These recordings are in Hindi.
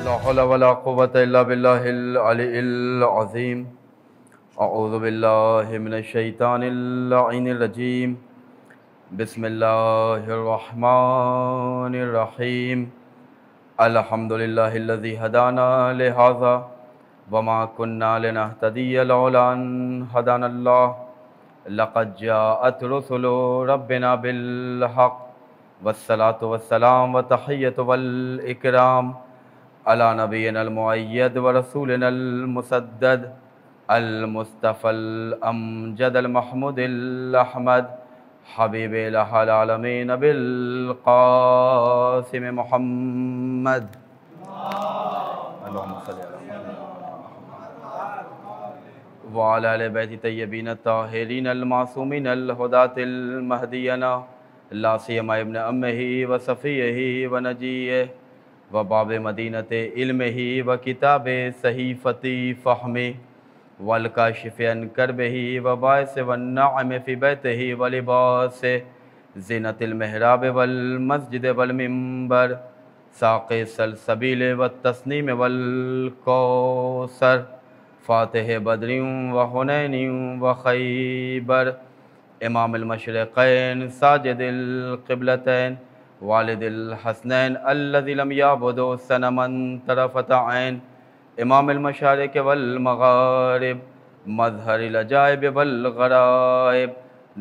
ला हौला वला कुव्वता इल्ला बिल्लाहिल अलिय्यिल अज़ीम। अऊज़ु बिल्लाहि मिनश शैतानिर लाइनिर रजीम। बिस्मिल्लाहिर रहमानिर रहीम। अल्हम्दुलिल्लाहिल्लज़ी हदाना लिहाज़ा वमा कुन्ना लिनहतदिया लौला अन हदानल्लाह। लक़द जाअत रुसुलु रब्बिना बिल हक़ वस्सलातु वस्सलाम व तहिय्यतु वल इकराम अला नबिय्यिनल मुअय्यद व रसूलिनल मुसद्दद अल मुस्तफ़ल अमजदल महमूदिल अहमद हबीबिल आलमीन बिल क़ासिम मुहम्मद। अल्लाहुम्मा सल्लि अला मुहम्मद व अला आलि बैति तय्यबीन ताहिरीन अल मासूमीन अल हुदातिल महदियना ला सियमा इब्न अम्मिही व सफ़ीही व नजीह व बाब मदीनते इल्मिही व किताबे सहीफ़ती फ़हमी वल काशिफ़ अन करबिही व बाइस व नअम फ़ी बैतिही व लिबास ज़ीनतिल महराब वल मस्जिद वल मिंबर साक़ि सलसबील व तस्नीम वल कौसर फ़ातिह बदरिन व हुनैनिन व खैबर इमामुल मशरिक़ैन साजिदिल क़िबलतैन वालिदिल हसनैन अल्लज़ी लम यअबुदु सनमन तरफ़त ऐन इमामुल मशारिक़ वल मग़ारिब मज़हरिल अजाइब वल ग़राइब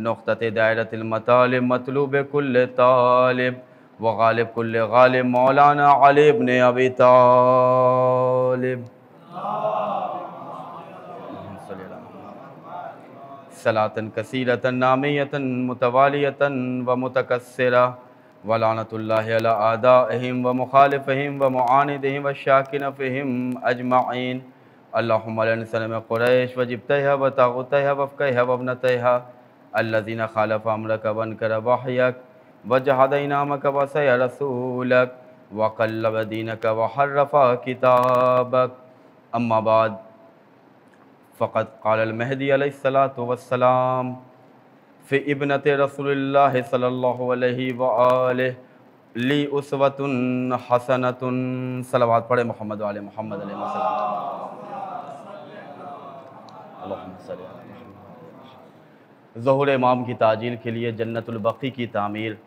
नुक़्तते दायरतिल मतालिब मतलूब कुल्ल तालिब व ग़ालिब कुल्ल ग़ालिब मौलाना अली इब्न अबी तालिब। सलातन कसीरतन नामियतन मुतवालियतन व मुतकस्सिरा व लानतुल्लाहि अला आदाइहिम व मुखालिफिहिम व मुआनिदिहिम व शाकिन फ़िहिम अजमईन। अल्लाहुम्मा लनसलम कुरैश व जिब्तहा व ताग़ूतहा व फ़क़हा व इब्नतहा अल्लज़ीना ख़ालफ़ू अम्रक व अनकरू वहयक व जहदू इनामक व असय्यू रसूलक व क़ल्लबू दीनक व हर्रफ़ू किताबक। अम्मा बाद फ़क़द क़ालल महदी अलैहिस्सलातु वस्सलाम फ़ी इब्नति रसूलिल्लाहि सल्लल्लाहु अलैहि व आलिहि ली उस्वतुन हसनतुन। सलवात पढ़े मोहम्मद व आले मोहम्मद अलैहि वसल्लम। अल्लाहुम्मा सल्लि अला मुहम्मद। ज़ुहूर इमाम की ताजील के लिए जन्नतुल बक़ी की तामीर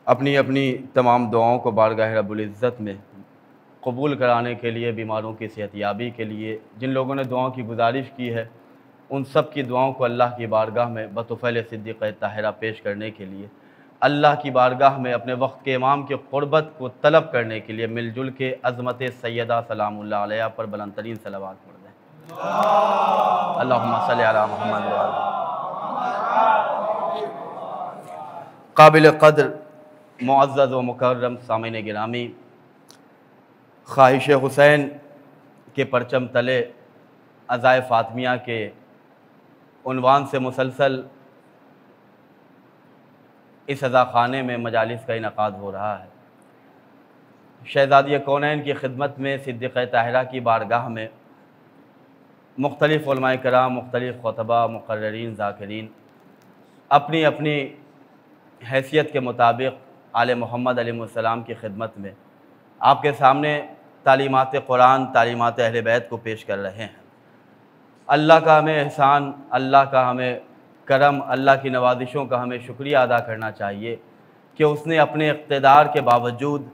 अपनी अपनी तमाम दुआओं को बारगाह रब्बुल इज़्ज़त में कबूल कराने के लिए, बीमारों की सेहतयाबी के लिए जिन लोगों ने दुआओं की गुजारिश की है उन सब की दुआओं को अल्लाह की बारगाह में बतौफ़ैल सिद्दीक़ा ताहिरा पेश करने के लिए, अल्लाह की बारगाह में अपने वक्त के इमाम की क़ुर्बत को तलब करने के लिए मिलजुल के अज़मत सैयदा सलामुल्लाह अलैहा पर बुलंद तरीन सलावत पढ़ दें। अल्लाहुम्मा सल्लि अला मुहम्मद व अला काबिल क़द्र मुअज़्ज़ज़ व मुकर्रम सामीन गिरामी, ख़्वाहिश हुसैन के परचम तले अज़ाए फ़ातिमिया के उन्वान से मुसलसल इस अज़ा ख़ाने में मजालिस का इनक़ाद हो रहा है। शहज़ादी कौनैन की खिदमत में सिद्दीक़ा ताहिरा की बारगाह में मुख्तलिफ़ उलमाए कराम, मुख्तलिफ़ ख़ुतबा, मुक़र्रिरीन, ज़ाकिरीन अपनी अपनी हैसियत के मुताबिक आले मोहम्मद अलैहिस्सलाम की खिदमत में आपके सामने तालीमात कुरान, तालीमात अहले बैत को पेश कर रहे हैं। अल्लाह का हमें एहसान, अल्लाह का हमें करम, अल्लाह की नवाजिशों का हमें शुक्रिया अदा करना चाहिए कि उसने अपने इक़्तिदार के बावजूद,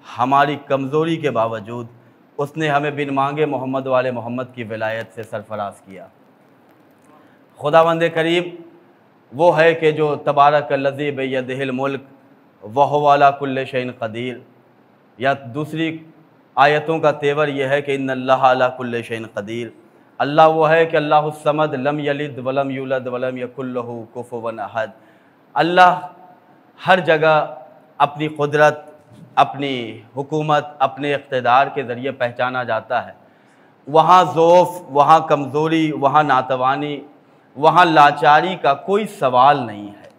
हमारी कमज़ोरी के बावजूद उसने हमें बिन मांगे मोहम्मद वाले मोहम्मद की विलायत से सरफराज किया। खुदावंद करीम वो है कि जो तबारकल्लज़ी बियदिहिल मुल्क व हुवा अला कुल्लि शैइन क़दीर, या दूसरी आयतों का तेवर यह है कि इन्नल्लाहा अला कुल्लि शैइन क़दीर। अल्लाह वो है कि अल्लाहुस समद लम यलिद वलम यूलद वलम यकुल लहू कुफुवन अहद। अल्लाह हर जगह अपनी कुदरत, अपनी हुकूमत, अपने इक़्तिदार के ज़रिए पहचाना जाता है। वहाँ ज़ौफ़, वहाँ कमज़ोरी, वहाँ नातवानी, वहाँ लाचारी का कोई सवाल नहीं है।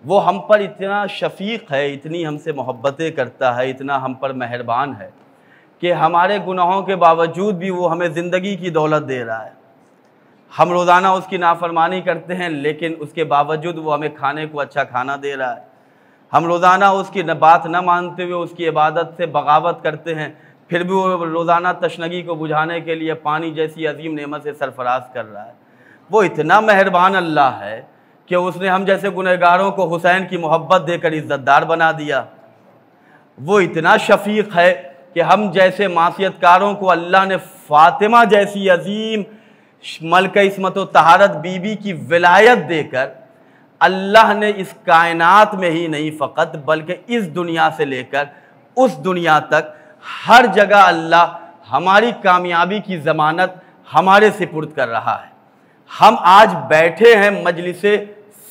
वो हम पर इतना शफ़ीक़ है, इतनी हमसे मोहब्बतें करता है, इतना हम पर मेहरबान है कि हमारे गुनाहों के बावजूद भी वो हमें ज़िंदगी की दौलत दे रहा है। हम रोज़ाना उसकी नाफरमानी करते हैं लेकिन उसके बावजूद वो हमें खाने को अच्छा खाना दे रहा है। हम रोज़ाना उसकी बात न मानते हुए उसकी इबादत से बगावत करते हैं फिर भी वो रोज़ाना तशनगी को बुझाने के लिए पानी जैसी अजीम नेमत से सरफराज कर रहा है। वो इतना मेहरबान अल्लाह है कि उसने हम जैसे गुनहगारों को हुसैन की मोहब्बत देकर इज़्ज़तदार बना दिया। वो इतना शफीक है कि हम जैसे मासियतकारों को अल्लाह ने फ़ातिमा जैसी अजीम मलका इस्मत व तहारत बीबी की विलायत देकर अल्लाह ने इस कायनात में ही नहीं फ़कत बल्कि इस दुनिया से लेकर उस दुनिया तक हर जगह अल्लाह हमारी कामयाबी की ज़मानत हमारे सिपुर्द कर रहा है। हम आज बैठे हैं मजलिस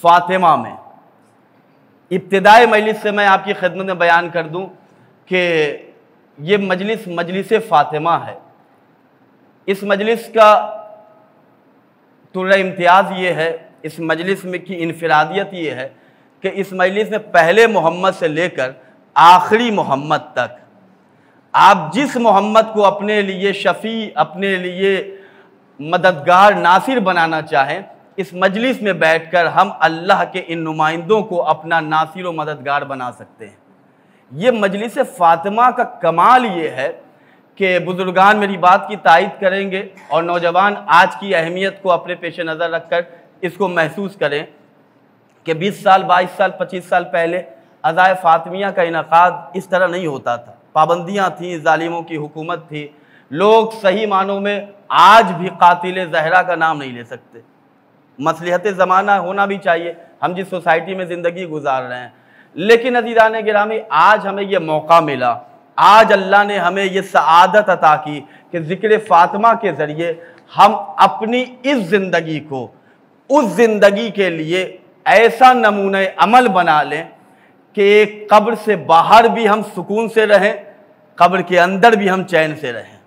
फ़ातिमा में। इब्तिदाई मजलिस से मैं आपकी खिदमत में बयान कर दूं कि ये मजलिस फ़ातिमा है। इस मजलिस का तुर्रा इम्तियाज़ ये है, इस मजलिस में की इनफरादियत ये है कि इस मजलिस में पहले मोहम्मद से लेकर आखिरी मोहम्मद तक आप जिस मोहम्मद को अपने लिए शफ़ी, अपने लिए मददगार, नासिर बनाना चाहें, इस मजलिस में बैठकर हम अल्लाह के इन नुमाइंदों को अपना नासिर व मददगार बना सकते हैं। ये मजलिस फ़ातिमा का कमाल ये है कि बुज़ुर्गान मेरी बात की तायद करेंगे और नौजवान आज की अहमियत को अपने पेश नज़र रख कर इसको महसूस करें कि 20 साल, 22 साल, 25 साल पहले अज़ाए फ़ातिमिया का इनक़ाद इस तरह नहीं होता था। पाबंदियाँ थीं, ज़ालिमों की हुकूमत थी, लोग सही मानों में आज भी कातिल ज़हरा का नाम नहीं ले सकते। मसलिहत ज़माना होना भी चाहिए, हम जिस सोसाइटी में ज़िंदगी गुजार रहे हैं। लेकिन अज़ीज़ान गिरामी, आज हमें यह मौका मिला, आज अल्लाह ने हमें ये सआदत अता की कि ज़िक्र फ़ातिमा के ज़रिए हम अपनी इस ज़िंदगी को उस ज़िंदगी के लिए ऐसा नमूने अमल बना लें कि कब्र से बाहर भी हम सुकून से रहें, कब्र के अंदर भी हम चैन से रहें।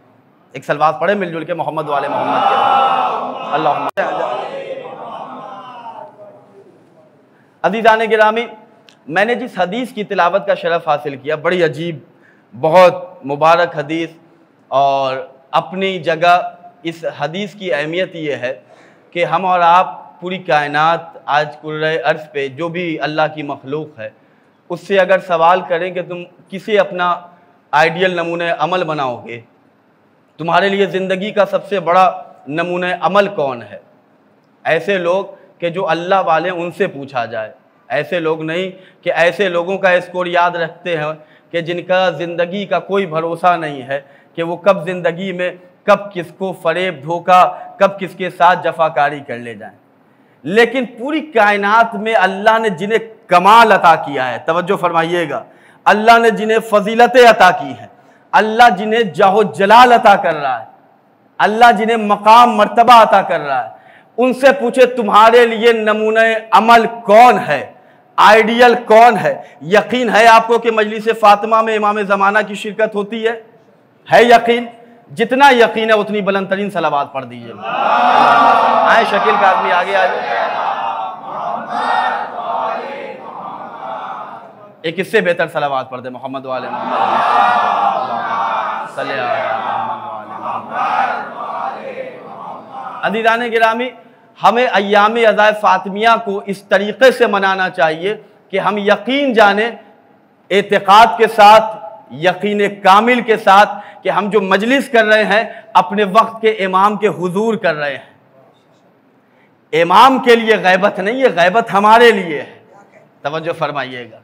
एक सलवात पढ़े मिलजुल के मोहम्मद वाले मोहम्मद के। अल्लाह अज़ीज़ान गिरामी, मैंने जिस हदीस की तिलावत का शरफ़ हासिल किया, बड़ी अजीब, बहुत मुबारक हदीस, और अपनी जगह इस हदीस की अहमियत ये है कि हम और आप पूरी कायनात आज कुर्रे अर्ज़ पे जो भी अल्लाह की मखलूक है उससे अगर सवाल करें कि तुम किसे अपना आइडियल नमूने अमल बनाओगे, तुम्हारे लिए ज़िंदगी का सबसे बड़ा नमूने अमल कौन है, ऐसे लोग कि जो अल्लाह वाले उनसे पूछा जाए। ऐसे लोग नहीं कि ऐसे लोगों का स्कोर याद रखते हैं कि जिनका ज़िंदगी का कोई भरोसा नहीं है कि वो कब ज़िंदगी में कब किसको फ़रेब, धोखा, कब किसके साथ जफाकारी कर ले जाएं। लेकिन पूरी कायनात में अल्लाह ने जिन्हें कमाल अता किया है, तवज्जो फरमाइएगा, अल्लाह ने जिन्हें फजीलतें अता की हैं, अल्लाह जिन्हें जाहो जलाल अता कर रहा है, अल्लाह जिन्हें मकाम मर्तबा अता कर रहा है, उनसे पूछे तुम्हारे लिए नमूने अमल कौन है, आइडियल कौन है। यकीन है आपको कि मजलिस फ़ातिमा में इमाम ज़माना की शिरकत होती है यकीन? जितना यकीन है उतनी बुलंद तरीन सलावात पढ़ दीजिए। आए शकील का आदमी आगे आ जाए। एक इससे बेहतर सलावात पढ़ दे, मोहम्मद वाले मोहम्मद। अज़ीज़ान गिरामी, हमें अय्याम अज़ाए फ़ातिमिया को इस तरीक़े से मनाना चाहिए कि हम यकीन जाने, एतिक़ाद के साथ, यकीन कामिल के साथ कि हम जो मजलिस कर रहे हैं अपने वक्त के इमाम के हुजूर कर रहे हैं। इमाम के लिए गैबत नहीं है, गैबत हमारे लिए है। तवज्जो फरमाइएगा।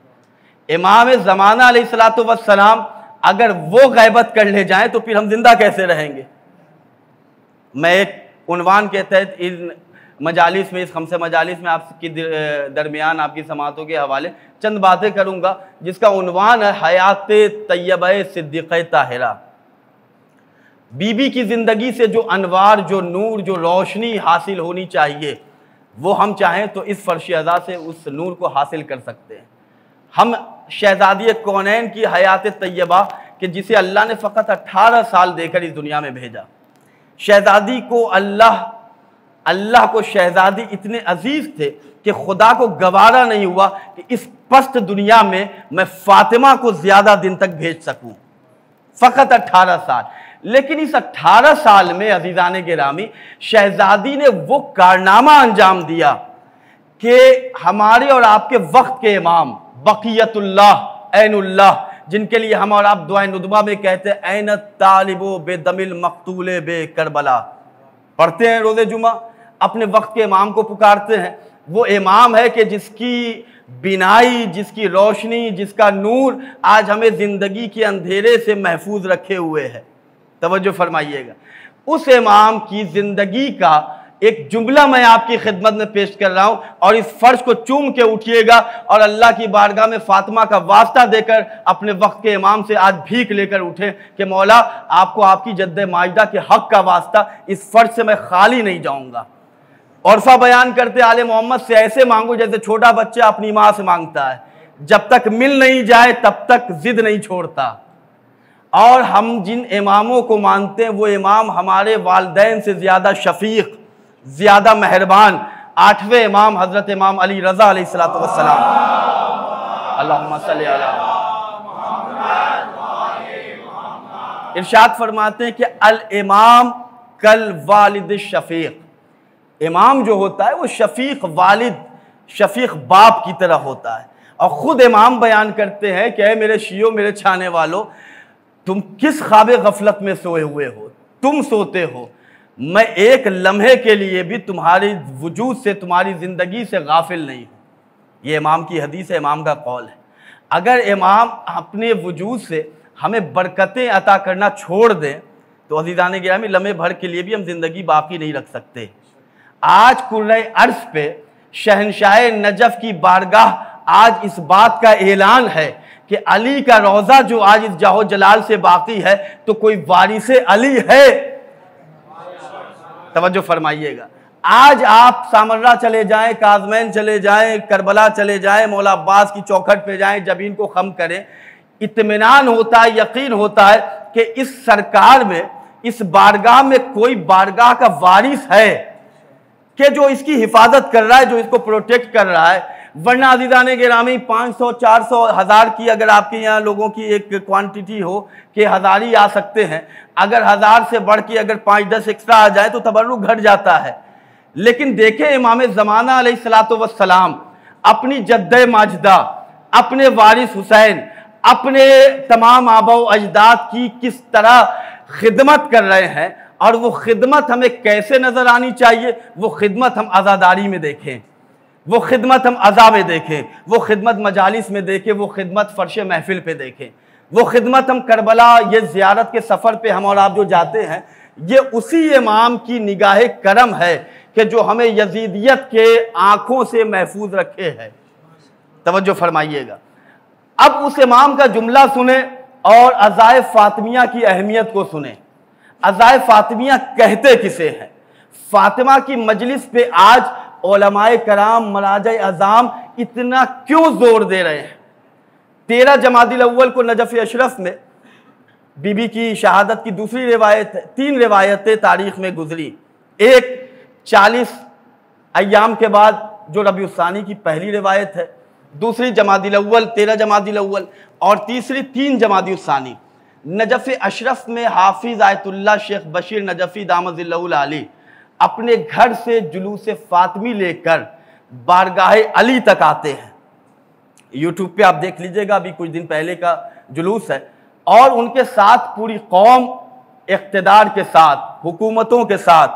इमाम ज़माना अलैहिस्सलातु वस्सलाम अगर वो गैबत कर ले जाएं तो फिर हम जिंदा कैसे रहेंगे। मैं एक उन्वान के तहत इन मजालिस में, इस खमसे मजालिस में आपकी दरमियान आपकी समातों के हवाले चंद बातें करूँगा जिसका उन्वान है हयात तय्यबा सिद्दीक़ा ताहिरा। बीबी की ज़िंदगी से जो अनवार, जो नूर, जो रोशनी हासिल होनी चाहिए वो हम चाहें तो इस फ़र्श अज़ा से उस नूर को हासिल कर सकते हैं। हम शहज़ादी कौनैन की हयात तय्यबा कि जिसे अल्लाह ने फ़कत 18 साल देकर इस दुनिया में भेजा। शहज़ादी को अल्लाह को शहज़ादी इतने अजीज़ थे कि खुदा को गवारा नहीं हुआ कि इस पस्त दुनिया में मैं फ़ातिमा को ज़्यादा दिन तक भेज सकूं। फ़कत 18 साल। लेकिन इस 18 साल में अज़ीज़ान गिरामी, शहज़ादी ने वो कारनामा अंजाम दिया कि हमारे और आपके वक्त के इमाम बक़ियतुल्लाह ऐनुल्लाह जिनके लिए हम और आप दुआए नुदबा में कहते हैं ऐन तालिबो बेदमिल मकतूले बे करबला, पढ़ते हैं रोज़े जुमा, अपने वक्त के इमाम को पुकारते हैं। वो इमाम है कि जिसकी बिनाई, जिसकी रोशनी, जिसका नूर आज हमें ज़िंदगी के अंधेरे से महफूज रखे हुए है। तवज्जो फरमाइएगा, उस इमाम की ज़िंदगी का एक जुमला मैं आपकी खिदमत में पेश कर रहा हूं, और इस फर्ज को चूम के उठिएगा और अल्लाह की बारगाह में फातिमा का वास्ता देकर अपने वक्त के इमाम से आज भीख लेकर उठे कि मौला आपको आपकी जद्दे माजिदा के हक का वास्ता, इस फर्ज से मैं खाली नहीं जाऊंगा। औरफा बयान करते आले मोहम्मद से ऐसे मांगो जैसे छोटा बच्चा अपनी माँ से मांगता है, जब तक मिल नहीं जाए तब तक जिद नहीं छोड़ता। और हम जिन इमामों को मानते हैं वो इमाम हमारे वालिदैन से ज़्यादा शफीक, ज़्यादा मेहरबान 8वें इमाम हज़रत इमाम अली रज़ा अलैहिस्सलातु वस्सलाम, अल्लाहुम्मा सल्ली अला मुहम्मद। इरशाद फरमाते हैं कि अल इमाम कल वालिद शफीक, इमाम जो होता है वो शफीक वालिद, शफीक बाप की तरह होता है। और ख़ुद इमाम बयान करते हैं कि मेरे शियो, मेरे छाने वालों, तुम किस ख्वाबे गफलत में सोए हुए हो, तुम सोते हो, मैं एक लम्हे के लिए भी तुम्हारी वजूद से, तुम्हारी ज़िंदगी से गाफिल नहीं हूँ। ये इमाम की हदीस है, इमाम का कौल है। अगर इमाम अपने वजूद से हमें बरकतें अता करना छोड़ दें तो अज़ीज़ान गिरामी लम्हे भर के लिए भी हम ज़िंदगी बाकी नहीं रख सकते। आज कुर्रे अर्श पे शहनशाह नजफ की बारगाह आज इस बात का ऐलान है कि अली का रोज़ा जो आज इस जाहो जलाल से बाकी है, तो कोई वारिसे अली है? तवज्जो फरमाइएगा, आज आप सामर्रा चले जाएं, काज़मैन चले जाएं, करबला चले जाएं, मौला अब्बास की चौखट पे जाएं, जबीन को खम करें, इत्मीनान होता है, यकीन होता है कि इस सरकार में, इस बारगाह में कोई बारगाह का वारिस है कि जो इसकी हिफाजत कर रहा है, जो इसको प्रोटेक्ट कर रहा है। वरना अज़ीज़ान गिरामी 500, 400, 1000 की अगर आपके यहाँ लोगों की एक क्वांटिटी हो कि 1000 ही आ सकते हैं, अगर 1000 से बढ़ के अगर 5-10 एक्स्ट्रा आ जाए तो तबर्रुक घट जाता है। लेकिन देखें इमाम ज़माना अलैहिस्सलातु वस्सलाम अपनी जद्दे माजिदा, अपने वारिस हुसैन, अपने तमाम आबा अजदाद की किस तरह खिदमत कर रहे हैं, और वो खिदमत हमें कैसे नज़र आनी चाहिए। वो खिदमत हम आज़ादारी में देखें, वो खिदमत हम अज़ा में देखें, वो खिदमत मजालिस में देखें, वो खिदमत फ़र्श महफिल पे देखें, वो खिदमत हम करबला, ये ज़ियारत के सफ़र पे हम और आप जो जाते हैं, ये उसी इमाम की निगाह करम है कि जो हमें यजीदियत के आँखों से महफूज रखे है। तवज्जो फरमाइएगा, अब उस इमाम का जुमला सुने और अज़ाए फ़ातिमिया की अहमियत को सुने। अज़ाए फ़ातिमिया कहते किसे हैं? फ़ातिमा की मजलिस पे आज उलमाए कराम, मराजा अज़ाम इतना क्यों जोर दे रहे हैं? 13 जमादिल अव्वल को नजफ़ अशरफ में बीबी की शहादत की दूसरी रिवायत है। 3 रिवायतें तारीख़ में गुजरी, एक 40 अय्याम के बाद जो रबीउल सानी की पहली रिवायत है, दूसरी जमादिल अव्वल 13 जमादिल अव्वल, और तीसरी 3 जमादिल सानी। नजफ़ अशरफ में हाफिज़ आयतुल्लाह शेख बशीर नजफ़ी दामदिल्लाहुल आली अपने घर से जुलूस फातिमी लेकर बारगाह अली तक आते हैं। यूट्यूब पे आप देख लीजिएगा, अभी कुछ दिन पहले का जुलूस है, और उनके साथ पूरी कौम इक़्तिदार के साथ, हुकूमतों के साथ,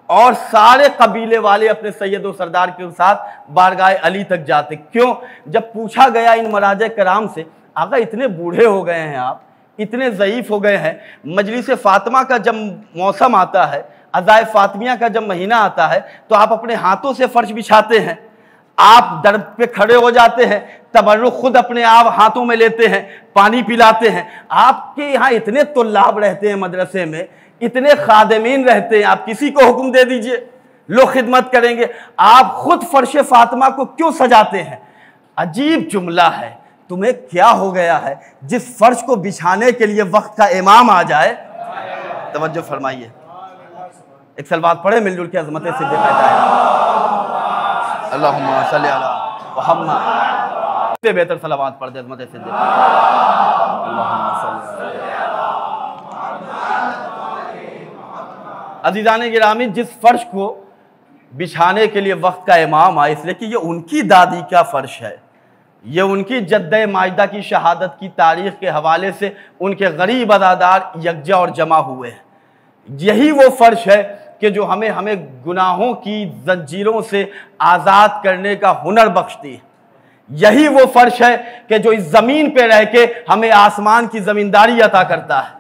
और सारे कबीले वाले अपने सैयद व सरदार के साथ बारगाह अली तक जाते। क्यों? जब पूछा गया इन मराजे कराम से, आका इतने बूढ़े हो गए हैं आप, इतने ज़ईफ़ हो गए हैं, मजलिस फ़ातिमा का जब मौसम आता है, अज़ाए फ़ातिमिया का जब महीना आता है, तो आप अपने हाथों से फ़र्श बिछाते हैं, आप दर पे खड़े हो जाते हैं, तबर्रुक खुद अपने आप हाथों में लेते हैं, पानी पिलाते हैं। आपके यहाँ इतने तुल्लाब रहते हैं मदरसे में, इतने खादिमीन रहते हैं, आप किसी को हुक्म दे दीजिए, लोग खिदमत करेंगे, आप खुद फ़र्श फ़ातिमा को क्यों सजाते हैं? अजीब जुमला है। तुम्हें क्या हो गया है जिस फर्श को बिछाने के लिए वक्त का इमाम आ जाए? तवज्जो फरमाइए, एक सलवात पढ़े मिलजुल के अज़मत सिद्दीक़ अल्लाहुम्मा सल्ली अला मुहम्मद। इससे बेहतर सलावत पढ़ दे अज़मत सिद्दीक़ अल्लाहुम्मा सल्ली अला। अज़ीज़ान गिरामी, जिस फर्श को बिछाने के लिए वक्त का इमाम आए, इसलिए कि ये उनकी दादी का फर्श है, ये उनकी जद्दे माजिदा की शहादत की तारीख के हवाले से उनके गरीब अज़ादार यकजा और जमा हुए हैं। यही वो फ़र्श है कि जो हमें गुनाहों की जंजीरों से आज़ाद करने का हुनर बख्शती है। यही वो फ़र्श है कि जो इस ज़मीन पे रह के हमें आसमान की ज़मींदारी अता करता है।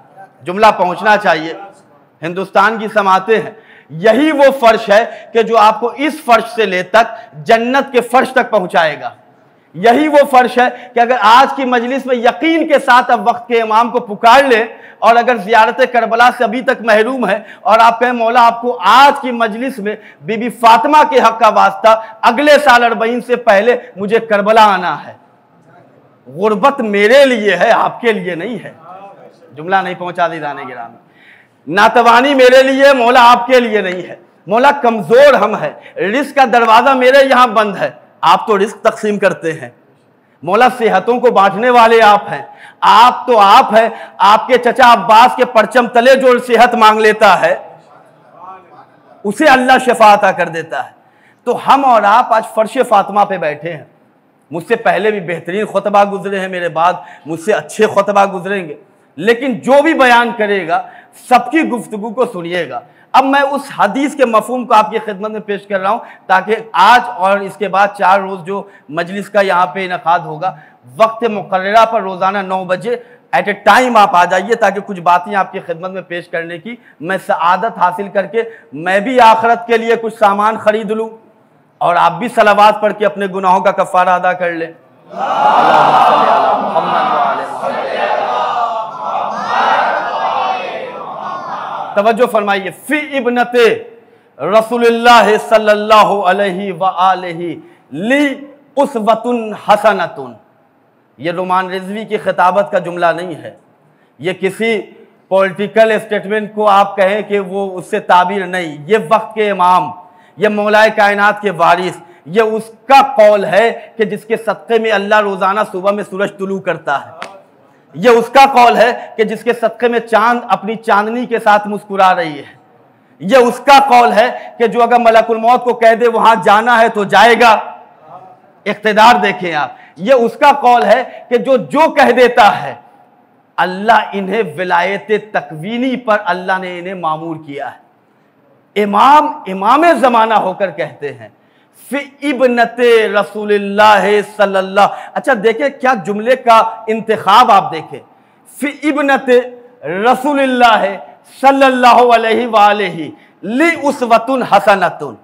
जुमला पहुंचना चाहिए, हिंदुस्तान की समातें हैं। यही वो फ़र्श है कि जो आपको इस फ़र्श से ले तक जन्नत के फ़र्श तक पहुंचाएगा। यही वो फ़र्श है कि अगर आज की मजलिस में यकीन के साथ अब वक्त के इमाम को पुकार ले, और अगर ज़ियारत करबला से अभी तक महरूम है और आप कहें मौला आपको आज की मजलिस में बीबी फातिमा के हक का वास्ता अगले साल 40 से पहले मुझे करबला आना है, गुर्बत मेरे लिए है, आपके लिए नहीं है। जुमला नहीं पहुंचा दी जाने गिरामी। नातवानी मेरे लिए, मौला आपके लिए नहीं है। मौला कमजोर हम है, रिस्क का दरवाजा मेरे यहां बंद है, आप तो रिस्क तकसीम करते हैं। मौला सेहतों को बांटने वाले आप हैं, आप तो आप हैं। आपके चचा अब्बास के परचम तले जो सेहत मांग लेता है उसे अल्लाह शिफा अता कर देता है। तो हम और आप आज फर्श फातिमा पे बैठे हैं। मुझसे पहले भी बेहतरीन खुतबा गुजरे हैं, मेरे बाद मुझसे अच्छे खुतबा गुजरेंगे, लेकिन जो भी बयान करेगा सबकी गुफ्तगू को सुनिएगा। अब मैं उस हदीस के मफहूम को आपकी खिदमत में पेश कर रहा हूँ ताकि आज और इसके बाद 4 रोज़ जो मजलिस का यहाँ पे इनकाद होगा, वक्त मुकर्ररा पर रोज़ाना 9 बजे एट ए टाइम आप आ जाइए, ताकि कुछ बातें आपकी खिदमत में पेश करने की मैं सआदत हासिल करके मैं भी आखिरत के लिए कुछ सामान खरीद लूँ और आप भी सलावात पढ़ के अपने गुनाहों का कफ़ारा अदा कर लें। तवज्जो फरमाइए। फी इब्नते रसूलुल्लाह सल्लल्लाहु अलैहि व आलिहि ली उसवतुन हसनतुन। ये रुमान रिजवी की खिताबत का जुमला नहीं है, ये किसी पॉलिटिकल स्टेटमेंट को आप कहें कि वो उससे ताबीर नहीं। ये वक्त के इमाम, ये मौलाए कायनात के वारिस, ये उसका कौल है कि जिसके सदक़े में अल्लाह रोज़ाना सुबह में सूरज तुलू करता है। ये उसका कौल है कि जिसके सदक़े में चांद अपनी चांदनी के साथ मुस्कुरा रही है। ये उसका कौल है कि जो अगर मलकुल मौत को कह दे वहां जाना है तो जाएगा। इक़्तिदार देखें आप। ये उसका कौल है कि जो कह देता है, अल्लाह इन्हें विलायत तकवीनी पर अल्लाह ने इन्हें मामूर किया है। इमाम ज़माना होकर कहते हैं फी इब्नते रसूलुल्लाह सल्लल्लाहु। अच्छा देखें क्या जुमले का इंतखाब आप देखें। फी इब्नते रसूलुल्लाह सल्लल्लाहु अलैहि वालैहि ली उसवतुन हसनतुन।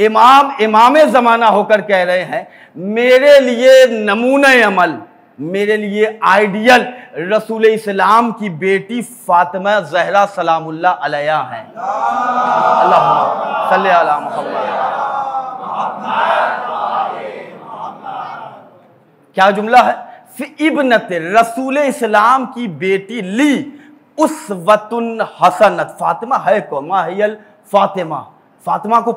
इमाम ज़माना होकर कह रहे हैं मेरे लिए नमूने अमल, मेरे लिए आइडियल रसूल इस्लाम की बेटी फातिमा ज़हरा सलामुल्लाह अलैहा हैं। अल्लाहुम्मा सल्ली अला मुहम्मद। क्या जुमला है। फी इब्नते रसूल इस्लाम की बेटी ली उसवतुन हसनत। फातिमा है कौन? माहियल फातिमा। फातिमा को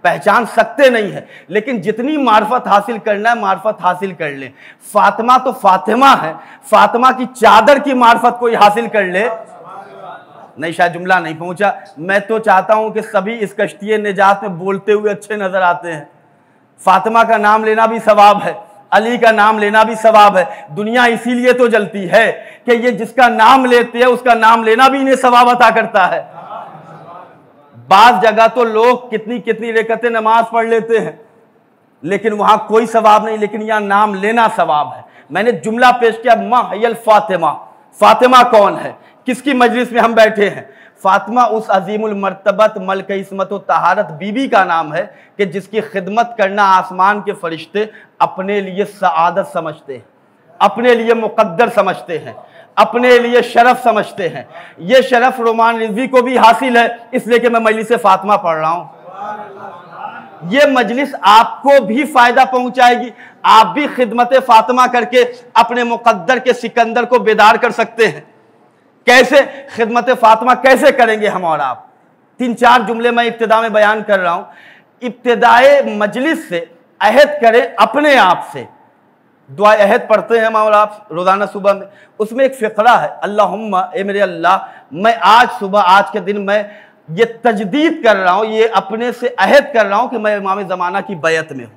पहचान सकते नहीं है, लेकिन जितनी मार्फत हासिल करना है मार्फत हासिल कर ले। फातिमा तो फातिमा है, फातिमा की चादर की मार्फत कोई हासिल कर ले नहीं। शायद जुमला नहीं पहुंचा। मैं तो चाहता हूं कि सभी इस कश्ती निजात में बोलते हुए अच्छे नजर आते हैं। फातिमा का नाम लेना भी सवाब है, अली का नाम लेना भी सवाब है। दुनिया इसीलिए तो जलती है कि ये जिसका नाम लेते हैं उसका नाम लेना भी इन्हें सवाब अता करता है। बाज़ जगह तो लोग कितनी रकअतें नमाज पढ़ लेते हैं लेकिन वहां कोई सवाब नहीं, लेकिन यहां नाम लेना सवाब है। मैंने जुमला पेश किया माहियल फातिमा। फातिमा कौन है? किसकी मजलिस में हम बैठे हैं? फातिमा उस अजीमुल मर्तबत मलक इस्मत व तहारत बीबी का नाम है कि जिसकी खिदमत करना आसमान के फरिश्ते अपने लिए सआदत समझते हैं, अपने लिए मुकद्दर समझते हैं, अपने लिए शरफ समझते हैं। ये शरफ रोमान रिजवी को भी हासिल है, इसलिए कि मैं मजलिस फातिमा पढ़ रहा हूं। ये मजलिस आपको भी फायदा पहुंचाएगी, आप भी खिदमत फातिमा करके अपने मुकद्दर के सिकंदर को बेदार कर सकते हैं। कैसे खिदमत फातिमा कैसे करेंगे हम और आप? 3-4 जुमले मैं इब्तिदा में बयान कर रहा हूं। इब्तिदाए मजलिस से अहद करें अपने आप से। दुआ अहद पढ़ते हैं हम और आप रोज़ाना सुबह में, उसमें एक फ़िक्रा है अल्लाहुम्मा, ए मेरे अल्लाह, मैं आज सुबह आज के दिन मैं ये तजदीद कर रहा हूँ, ये अपने से अहद कर रहा हूँ कि मैं इमाम ज़माना की बैत में हूँ।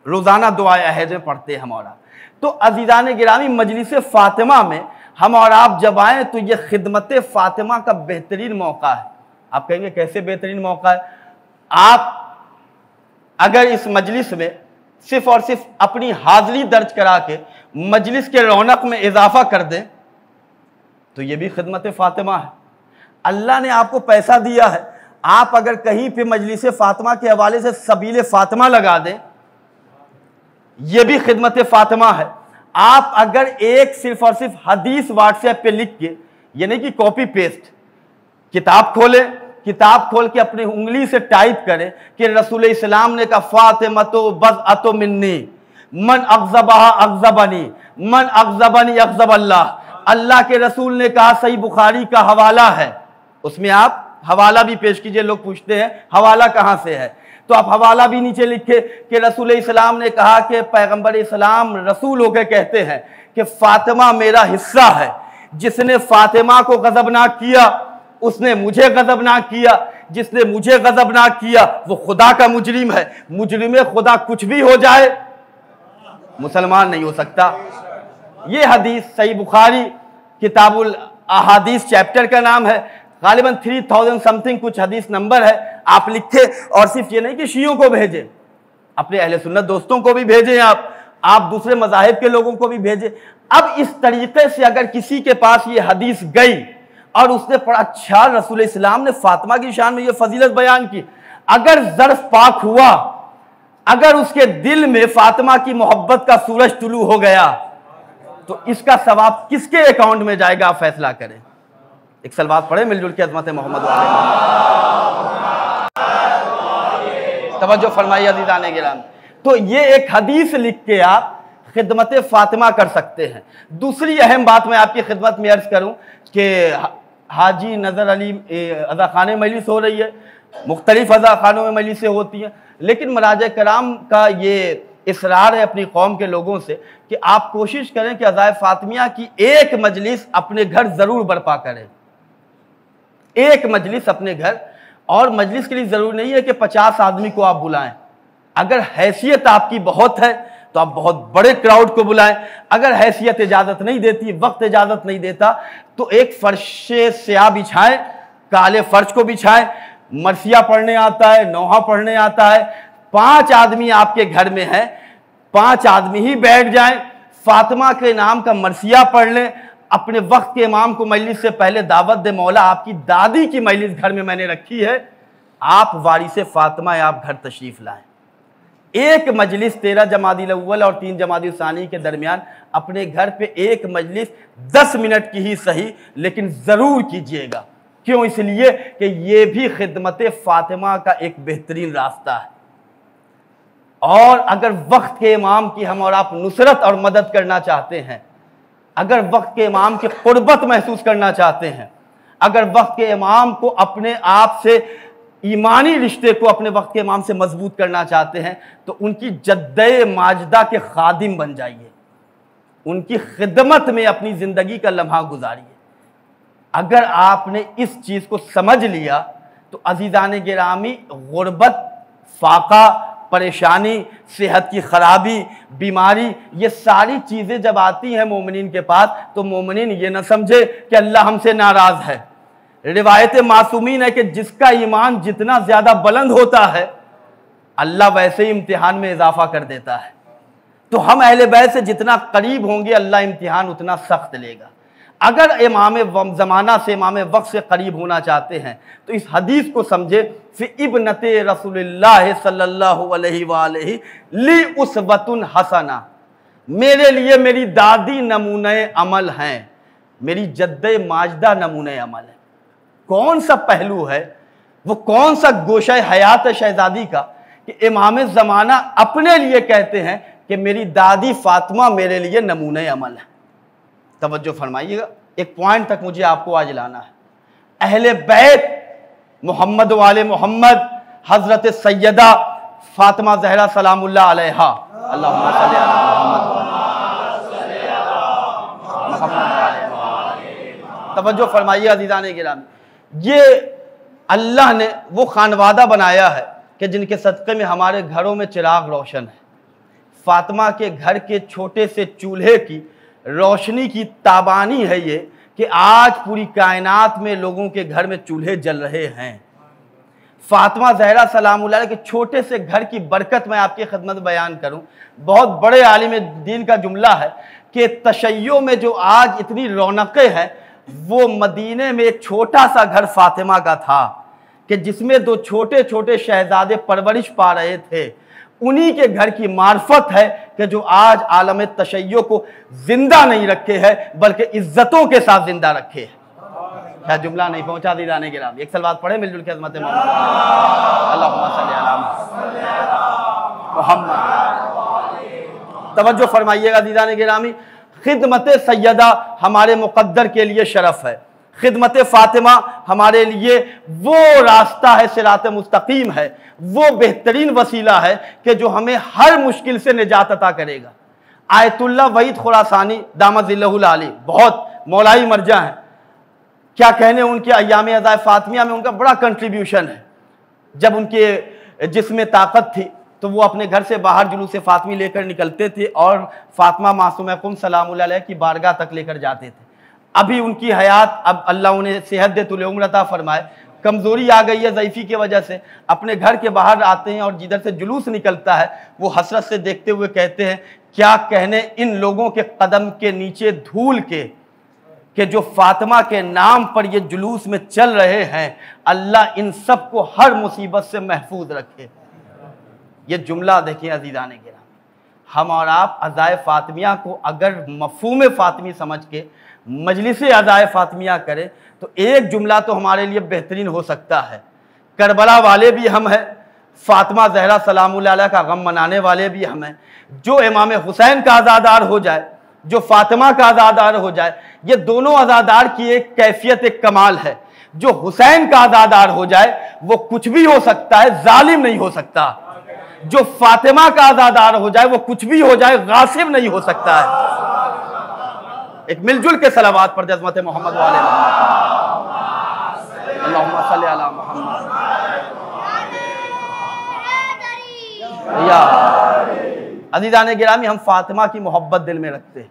रोज़ाना दुआ अहद में पढ़ते हैं हम और आप। तो अज़ीज़ान गिरामी, मजलिस फ़ातिमा में हम और आप जब आएँ तो ये खिदमत फ़ातिमा का बेहतरीन मौका है। आप कहेंगे कैसे बेहतरीन मौका है? आप अगर इस मजलिस में सिर्फ़ और सिर्फ अपनी हाज़िरी दर्ज करा के मजलिस के रौनक में इजाफा कर दें तो ये भी खिदमत फ़ातिमा है। अल्लाह ने आपको पैसा दिया है, आप अगर कहीं पे मजलिस फ़ातिमा के हवाले से सबील फ़ातिमा लगा दें, यह भी खिदमत फ़ातिमा है। आप अगर एक सिर्फ और सिर्फ हदीस व्हाट्सएप पे लिख के, ये नहीं कि कॉपी पेस्ट, किताब खोल के अपनी उंगली से टाइप करें कि रसूल इस्लाम ने कहा फ़ातिमतो बज़अतो मिन्नी मन अग़ज़बहा अग़ज़बनी मन अग़ज़बनी अग़ज़बल्लाह। अल्लाह के रसूल ने कहा, सही बुखारी का हवाला है, उसमें आप हवाला भी पेश कीजिए। लोग पूछते हैं हवाला कहाँ से है, तो आप हवाला भी नीचे लिखे कि रसूल इस्लाम ने कहा कि पैगंबर इस्लाम रसूल होकर कहते हैं कि फ़ातिमा मेरा हिस्सा है, जिसने फ़ातिमा को गज़बनाक किया उसने मुझे गज़बनाक किया, जिसने मुझे गज़बनाक किया वो खुदा का मुजरिम है। मुजरिम खुदा कुछ भी हो जाए मुसलमान नहीं हो सकता। ये हदीस सही बुखारी किताबुल अहादीस चैप्टर का नाम है, गालिबन 3000 समथिंग कुछ हदीस नंबर है। आप लिखे और सिर्फ ये नहीं कि शियों को भेजें, अपने अहले सुन्नत दोस्तों को भी भेजें, आप दूसरे मज़ाहिब के लोगों को भी भेजें। अब इस तरीके से अगर किसी के पास ये हदीस गई और उसने पढ़ा, अच्छा रसूल इस्लाम ने फातिमा की शान में ये फजीलत बयान की, अगर ज़र्फ पाक हुआ, अगर उसके दिल में फातिमा की मोहब्बत का सूरज तुलू हो गया तो इसका सवाब किसके अकाउंट में जाएगा, आप फैसला करें। एक सलवात पढ़े मिलजुल के अज़मत मोहम्मद तवज्जो फरमाइए अज़ीज़ान गिरामी। तो ये एक हदीस लिख के आप खिदमत फ़ातिमा कर सकते हैं। दूसरी अहम बात मैं आपकी खिदमत में अर्ज़ करूं कि हाजी नज़र अली अज़ाख़ाने मजलिस हो रही है, मुख्तलिफ अज़ाख़ानों में मजलिसें होती हैं, लेकिन मराजे कराम का ये इसरार है अपनी कौम के लोगों से कि आप कोशिश करें कि अज़ाए फ़ातिमिया की एक मजलिस अपने घर ज़रूर बर्पा करें। एक मजलिस अपने घर, और मजलिस के लिए ज़रूरी नहीं है कि 50 आदमी को आप बुलाएं। अगर हैसियत आपकी बहुत है तो आप बहुत बड़े क्राउड को बुलाएं। अगर हैसियत इजाज़त नहीं देती, वक्त इजाज़त नहीं देता, तो एक फ़र्श स्याह बिछाएं, काले फ़र्श को बिछाएं, मरसिया पढ़ने आता है, नौहा पढ़ने आता है, 5 आदमी आपके घर में हैं, 5 आदमी ही बैठ जाएं, फातिमा के नाम का मरसिया पढ़ लें, अपने वक्त के इमाम को मजलिस से पहले दावत दे, मौला आपकी दादी की मजलिस घर में मैंने रखी है, आप वारिस फातिमा आप घर तशरीफ़ लाएं। एक मजलिस 13 जमादिल अव्वल और 3 जमादिल सानी के दरमियान अपने घर पे एक मजलिस 10 मिनट की ही सही, लेकिन ज़रूर कीजिएगा। क्यों? इसलिए कि ये भी खिदमत फातिमा का एक बेहतरीन रास्ता है। और अगर वक्त के इमाम की हम और आप नुसरत और मदद करना चाहते हैं, अगर वक्त के इमाम की क़ुर्बत महसूस करना चाहते हैं, अगर वक्त के इमाम को अपने आप से ईमानी रिश्ते को अपने वक्त के इमाम से मजबूत करना चाहते हैं, तो उनकी जद्दे माजदा के खादिम बन जाइए, उनकी खिदमत में अपनी ज़िंदगी का लम्हा गुजारिए। अगर आपने इस चीज़ को समझ लिया तो अज़ीज़ान गिरामी, गुर्बत, फाका, परेशानी, सेहत की ख़राबी, बीमारी, ये सारी चीज़ें जब आती हैं मोमिनीन के पास, तो मोमिनीन ये न समझे कि अल्लाह हमसे नाराज़ है। रिवायत मासूमीन है कि जिसका ईमान जितना ज़्यादा बुलंद होता है, अल्लाह वैसे ही इम्तिहान में इजाफा कर देता है। तो हम अहले बैत से जितना करीब होंगे, अल्लाह इम्तिहान उतना सख्त लेगा। अगर इमाम ज़माना से, इमाम वक्त से करीब होना चाहते हैं तो इस हदीस को समझे, फिर इब्नते रसूलुल्लाह सल्लल्लाहु अलैहि वालैहि ली उसवतुन हसना, मेरे लिए मेरी दादी नमूने अमल हैं, मेरी जद्दे माजदा नमूने अमल है। कौन सा पहलू है, वो कौन सा गोशा हयात है शहजादी का कि इमाम ज़माना अपने लिए कहते हैं कि मेरी दादी फातिमा मेरे लिए नमूने अमल है। तवज्जो फरमाइएगा, एक पॉइंट तक मुझे आपको आज लाना है। अहले बैत मोहम्मद वाले मोहम्मद, हज़रत सैयदा फातिमा ज़हरा सलामुल्लाह अलैहा, अल्लाहुम्मा सल्ली अला मुहम्मद। तवज्जो फरमाइए अज़ीज़ान गिरामी, ये अल्लाह ने वो खानवादा बनाया है कि जिनके सदक़े में हमारे घरों में चिराग रोशन है। फातिमा के घर के छोटे से चूल्हे की रोशनी की ताबानी है ये कि आज पूरी कायनात में लोगों के घर में चूल्हे जल रहे हैं। फातिमा ज़हरा सलामुल्लाह अलैहा के छोटे से घर की बरकत मैं आपकी खिदमत बयान करूं। बहुत बड़े आलिम दीन का जुमला है कि तशय्यो में जो आज इतनी रौनकें हैं वो मदीने में एक छोटा सा घर फातिमा का था कि जिसमें दो छोटे छोटे शहजादे परवरिश पा रहे थे। उन्हीं के घर की मार्फत है कि जो आज आलम तशय्यो को जिंदा नहीं रखे है बल्कि इज्जतों के साथ जिंदा रखे है। क्या जुमला नहीं पहुंचा दी जाने के नाम। एक सलवात पढ़े मिलजुल के अज़मत मोहम्मद अल्लाहुम्मा सल्ली अला मुहम्मद। तवज्जो फरमाइएगा दीदाने गिरामी, खिदमत सैयदा हमारे मुक़द्दर के लिए शरफ है। खिदमत फातिमा हमारे लिए वो रास्ता है, सिरात मुस्तकीम है, वो बेहतरीन वसीला है कि जो हमें हर मुश्किल से निजात अता करेगा। आयतुल्लाह वहीद खुरासानी दामद ज़िल्लहुल आली बहुत मौलाई मर्जा हैं, क्या कहने उनके अय्याम अज़ाए फातिमिया में उनका बड़ा कंट्रीब्यूशन है। जब उनके जिस्म ताकत थी तो वो अपने घर से बाहर जुलूस फातिमी लेकर निकलते थे और फातिमा मासूमा कुम सलामुल्लाह अलैहा की बारगाह तक लेकर जाते थे। अभी उनकी हयात, अब अल्लाह उन्हें सेहत दे तुल उम्र अता फरमाए, कमज़ोरी आ गई है ज़ईफ़ी की वजह से, अपने घर के बाहर आते हैं और जिधर से जुलूस निकलता है वो हसरत से देखते हुए कहते हैं, क्या कहने इन लोगों के कदम के नीचे धूल के कि जो फातिमा के नाम पर ये जुलूस में चल रहे हैं, अल्लाह इन सब को हर मुसीबत से महफूज रखे। ये जुमला देखिए अज़ीज़ाने गिरामी, हम और आप अज़ाए फातिमिया को अगर मफ़हूम फातिमी समझ के मजलिस अज़ाए फातिमिया करें तो एक जुमला तो हमारे लिए बेहतरीन हो सकता है। करबला वाले भी हम हैं, फातिमा ज़हरा सलामुल्लाह अलैहा का गम मनाने वाले भी हम हैं। जो इमाम हुसैन का आज़ादार हो जाए, जो फातिमा का आज़ादार हो जाए, ये दोनों आज़ादार की एक कैफियत, एक कमाल है। जो हुसैन का आज़ादार हो जाए वो कुछ भी हो सकता है, जालिम नहीं हो सकता। जो फातिमा का आज़ादार हो जाए वो कुछ भी हो जाए, गासिब नहीं हो सकता है। एक मिलजुल के सलावात पर अज़मत मोहम्मद वाले अल्लाहुम्मा सल्ली अला मुहम्मद। या अज़ीज़ाने गिरामी, हम फातिमा की मोहब्बत दिल में रखते हैं,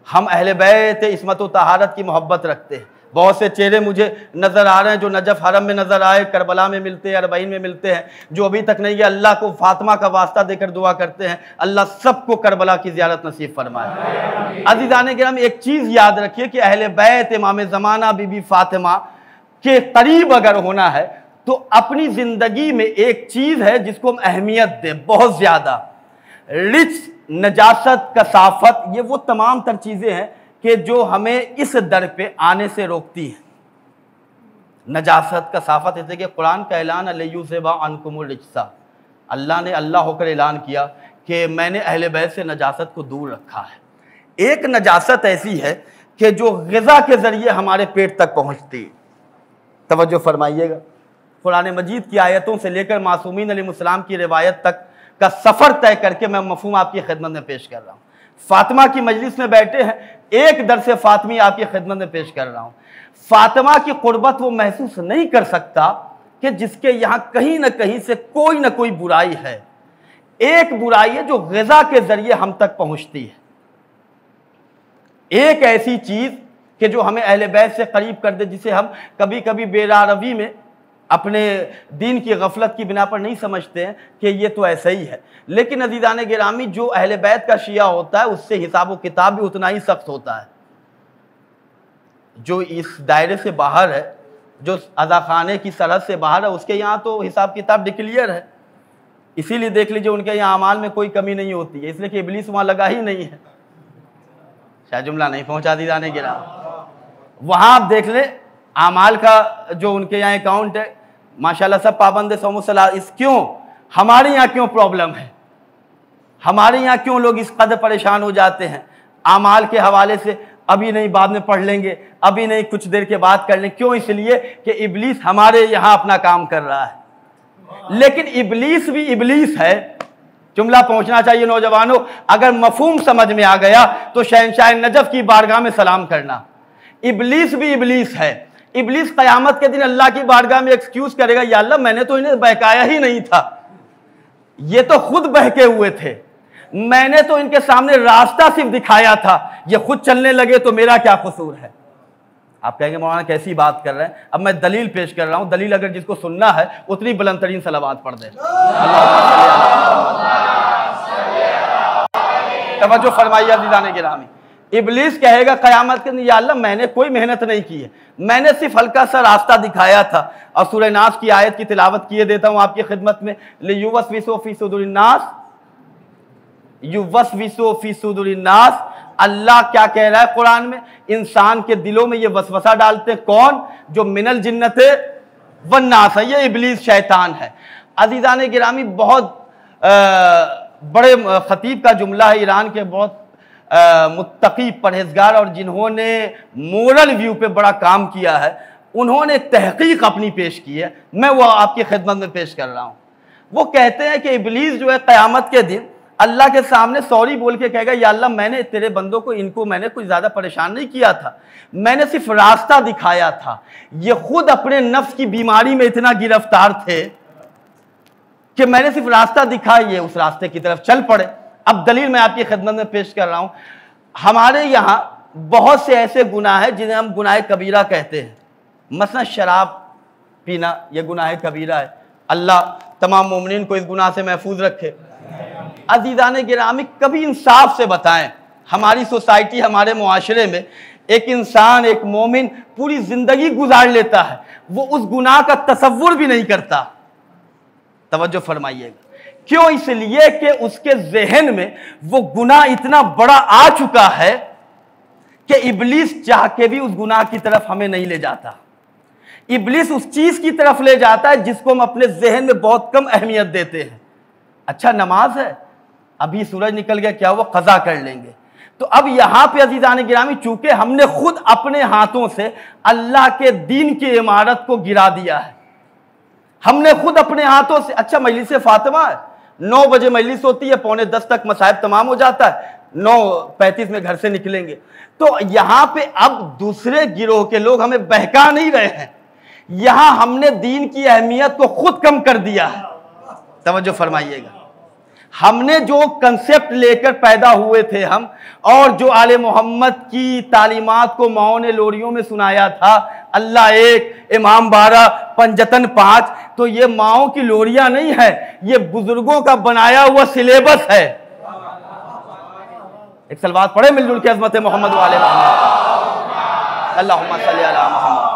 हम अहले बैत इस्मत व तहारत की मोहब्बत रखते हैं। बहुत से चेहरे मुझे नज़र आ रहे हैं जो नजफ़ हरम में नज़र आए, करबला में मिलते हैं, अरबईन में मिलते हैं, जो अभी तक नहीं है। अल्लाह को फातिमा का वास्ता देकर दुआ करते हैं, अल्लाह सबको करबला की ज़ियारत नसीब फरमाए। अज़ीज़ाने गिरामी, एक चीज़ याद रखिए कि अहले बैत इमाम ज़माना बीबी फातिमा के करीब अगर होना है तो अपनी ज़िंदगी में एक चीज़ है जिसको हम अहमियत दें बहुत ज़्यादा। रिच, नजासत, कसाफत, ये वो तमाम तर चीज़ें हैं कि जो हमें इस दर पे आने से रोकती है। नजासत, कसाफत, जैसे कि कुरान का ऐलान अलयुज़िबा अनकुमुर रिज्सा, अल्लाह ने अल्लाह होकर ऐलान किया कि मैंने अहले बैत से नजासत को दूर रखा है। एक नजासत ऐसी है कि जो ग़िज़ा के ज़रिए हमारे पेट तक पहुँचती है। तवज्जो फरमाइएगा, कुरान मजीद की आयतों से लेकर मासूमीन अलैहिस्सलाम की रिवायत तक का सफ़र तय करके मैं मफ़हूम आपकी खिदमत में पेश कर रहा हूँ। फातिमा की मजलिस में बैठे हैं, एक दर से फातिमी आपकी खिदमत में पेश कर रहा हूँ। फातिमा की कुर्बत वो महसूस नहीं कर सकता कि जिसके यहाँ कहीं ना कहीं से कोई ना कोई बुराई है। एक बुराई है जो ग़िज़ा के ज़रिए हम तक पहुँचती है, एक ऐसी चीज़ कि जो हमें अहले बैत से करीब कर दे, जिसे हम कभी कभी बेरारवी में अपने दीन की गफलत की बिना पर नहीं समझते हैं कि ये तो ऐसा ही है। लेकिन अज़ीज़ाने गिरामी, जो अहले बैत का शिया होता है उससे हिसाब व किताब भी उतना ही सख्त होता है। जो इस दायरे से बाहर है, जो अज़ाखाने की सरहद से बाहर है, उसके यहाँ तो हिसाब किताब डिक्लियर है। इसीलिए देख लीजिए उनके यहाँ अमाल में कोई कमी नहीं होती है, इसलिए कि इब्लीस वहाँ लगा ही नहीं है। शायद जुमला नहीं पहुँचा अज़ीज़ाने गिरामी। वहाँ आप देख लें आमाल का जो उनके यहाँ अकाउंट है, माशाल्लाह सब पाबंद सौम सलात। इस क्यों हमारे यहाँ क्यों प्रॉब्लम है, हमारे यहाँ क्यों लोग इस कदर परेशान हो जाते हैं आमाल के हवाले से? अभी नहीं, बाद में पढ़ लेंगे, अभी नहीं, कुछ देर के बाद कर लेंगे। क्यों? इसलिए कि इब्लीस हमारे यहाँ अपना काम कर रहा है। लेकिन इब्लीस भी इब्लीस है। जुमला पहुंचना चाहिए नौजवानों, अगर मफहूम समझ में आ गया तो शहंशाह नजफ की बारगाह में सलाम करना। इब्लीस भी इब्लीस है। इब्लीस क़यामत के दिन अल्लाह की बारगाह में एक्सक्यूज करेगा, या अल्लाह मैंने तो इन्हें बहकाया ही नहीं था, ये तो खुद बहके हुए थे। मैंने तो इनके सामने रास्ता सिर्फ दिखाया था, ये खुद चलने लगे तो मेरा क्या कसूर है। आप कहेंगे मौलाना कैसी बात कर रहे हैं। अब मैं दलील पेश कर रहा हूं, दलील अगर जिसको सुनना है उतनी बुलंद तरीन सलावत पढ़ दे। तवज्जो फरमाइए अज़ीज़ान गिरामी। इब्लीस कहेगा क़यामत के दिन, या अल्लाह मैंने कोई मेहनत नहीं की है, मैंने सिर्फ हल्का सा रास्ता दिखाया था। और सूरह नास की आयत की तिलावत किए देता हूं आपकी खिदमत में। लियुवस्विसु फी सुदूरिन नास, युवस्विसु फी सुदूरिन नास। अल्लाह क्या कह रहा है कुरान में? इंसान के दिलों में ये वसवसा डालते हैं कौन? जो मिनल जिन्नते वन्नास है, ये इब्लीस शैतान है। अज़ीज़ान गिरामी, बहुत बड़े खतीब का जुमला है, ईरान के बहुत मुत्तकी परहेजगार और जिन्होंने मोरल व्यू पे बड़ा काम किया है, उन्होंने एक तहकीक अपनी पेश की है, मैं वो आपकी खिदमत में पेश कर रहा हूँ। वो कहते हैं कि इब्लीस जो है क़यामत के दिन अल्लाह के सामने सॉरी बोल के कहेगा, या अल्लाह मैंने तेरे बंदों को, इनको मैंने कुछ ज़्यादा परेशान नहीं किया था, मैंने सिर्फ रास्ता दिखाया था। ये खुद अपने नफ्स की बीमारी में इतना गिरफ्तार थे कि मैंने सिर्फ रास्ता दिखाया, ये उस रास्ते की तरफ चल पड़े। अब दलील मैं आपकी खिदमत में पेश कर रहा हूँ। हमारे यहाँ बहुत से ऐसे गुनाह हैं जिन्हें हम गुनाह कबीरा कहते हैं। मसलन शराब पीना, यह गुनाह कबीरा है। अल्लाह तमाम मोमिनीन को इस गुनाह से महफूज रखे। अज़ीज़ान गिरामी, कभी इंसाफ से बताएं, हमारी सोसाइटी, हमारे मुआशरे में एक इंसान, एक मोमिन पूरी जिंदगी गुजार लेता है, वो उस गुनाह का तसव्वुर भी नहीं करता। तवज्जो फरमाइएगा। क्यों? इसलिए कि उसके ज़हन में वो गुनाह इतना बड़ा आ चुका है कि इब्लीस चाह के भी उस गुनाह की तरफ हमें नहीं ले जाता। इब्लीस उस चीज की तरफ ले जाता है जिसको हम अपने ज़हन में बहुत कम अहमियत देते हैं। अच्छा, नमाज है, अभी सूरज निकल गया, क्या हुआ, कज़ा कर लेंगे। तो अब यहां पे अज़ीज़ान गिरामी, चूंकि हमने खुद अपने हाथों से अल्लाह के दीन की इमारत को गिरा दिया है, हमने खुद अपने हाथों से। अच्छा, मजलिस फातिमा है, 9 बजे मजलिस होती है, 9:45 तक मसाहिब तमाम हो जाता है, 9:35 में घर से निकलेंगे। तो यहां पे अब दूसरे गिरोह के लोग हमें बहका नहीं रहे हैं, यहां हमने दीन की अहमियत को खुद कम कर दिया है। तवज्जो फरमाइएगा। हमने जो कंसेप्ट लेकर पैदा हुए थे हम, और जो आले मोहम्मद की तालीमात को माओ ने लोरियों में सुनाया था, अल्लाह एक, इमाम 12, पंजतन 5, तो ये माओ की लोरियां नहीं है, ये बुजुर्गों का बनाया हुआ सिलेबस है। एक सलवात पढ़े मिलजुल के अज़मत मोहम्मद वाले मोहम्मद, अल्लाहुम्मा सल्ली अला मोहम्मद।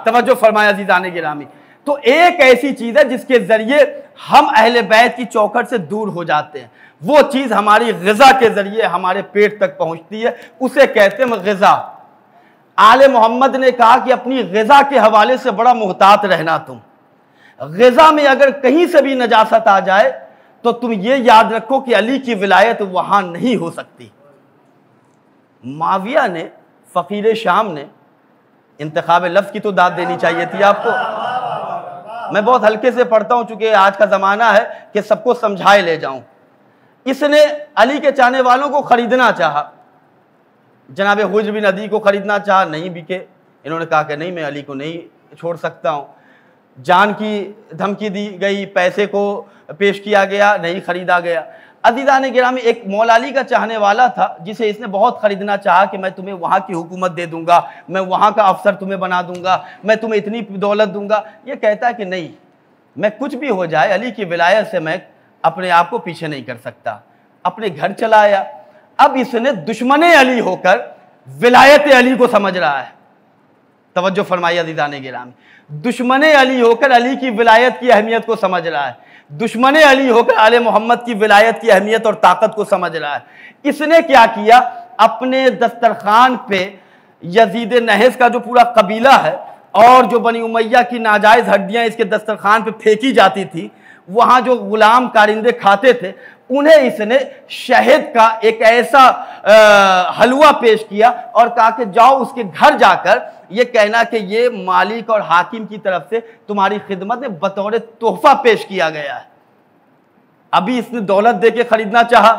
तवज्जो फरमाया अज़ीज़ान गिरामी। तो एक ऐसी चीज है जिसके जरिए हम अहले बैत की चौखट से दूर हो जाते हैं। वो चीज हमारी ग़िज़ा के जरिए हमारे पेट तक पहुंचती है, उसे कहते हैं ग़िज़ा। आले मोहम्मद ने कहा कि अपनी ग़िज़ा के हवाले से बड़ा मुहतात रहना। तुम ग़िज़ा में अगर कहीं से भी नजासत आ जाए तो तुम ये याद रखो कि अली की विलायत वहां नहीं हो सकती। माविया ने, फ़कीर शाम ने, इंतखाब लफ्ज़ की तो दाद देनी चाहिए थी आपको। मैं बहुत हल्के से पढ़ता हूं, चूंकि आज का ज़माना है कि सबको समझाए ले जाऊं। इसने अली के चाहने वालों को ख़रीदना चाहा, जनाब हुज्र बिन अदी को ख़रीदना चाहा, नहीं बिके। इन्होंने कहा कि नहीं, मैं अली को नहीं छोड़ सकता हूं। जान की धमकी दी गई, पैसे को पेश किया गया, नहीं ख़रीदा गया। अज़ीज़ान गिरामी, एक मौला अली का चाहने वाला था जिसे इसने बहुत ख़रीदना चाहा कि मैं तुम्हें वहाँ की हुकूमत दे दूंगा, मैं वहाँ का अफसर तुम्हें बना दूंगा, मैं तुम्हें इतनी दौलत दूंगा। ये कहता है कि नहीं, मैं कुछ भी हो जाए अली की विलायत से मैं अपने आप को पीछे नहीं कर सकता। अपने घर चला आया। अब इसने दुश्मन अली होकर विलायत अली को समझ रहा है। तवज्जो फरमाइए अज़ीज़ान गिरामी, दुश्मन अली होकर अली की विलायत की अहमियत को समझ रहा है, दुश्मन अली होकर आले मोहम्मद की विलायत की अहमियत और ताकत को समझ रहा है। इसने क्या किया, अपने दस्तरखान पे यजीद नहस का जो पूरा कबीला है और जो बनी उमैया की नाजायज़ हड्डियाँ इसके दस्तरखान पे फेंकी जाती थी, वहाँ जो गुलाम कारिंदे खाते थे, उन्हें इसने शहद का एक ऐसा हलवा पेश किया और कहा कि जाओ उसके घर जाकर ये कहना कि ये मालिक और हाकिम की तरफ से तुम्हारी खिदमत में बतौर तोहफा पेश किया गया है। अभी इसने दौलत दे के खरीदना चाहा,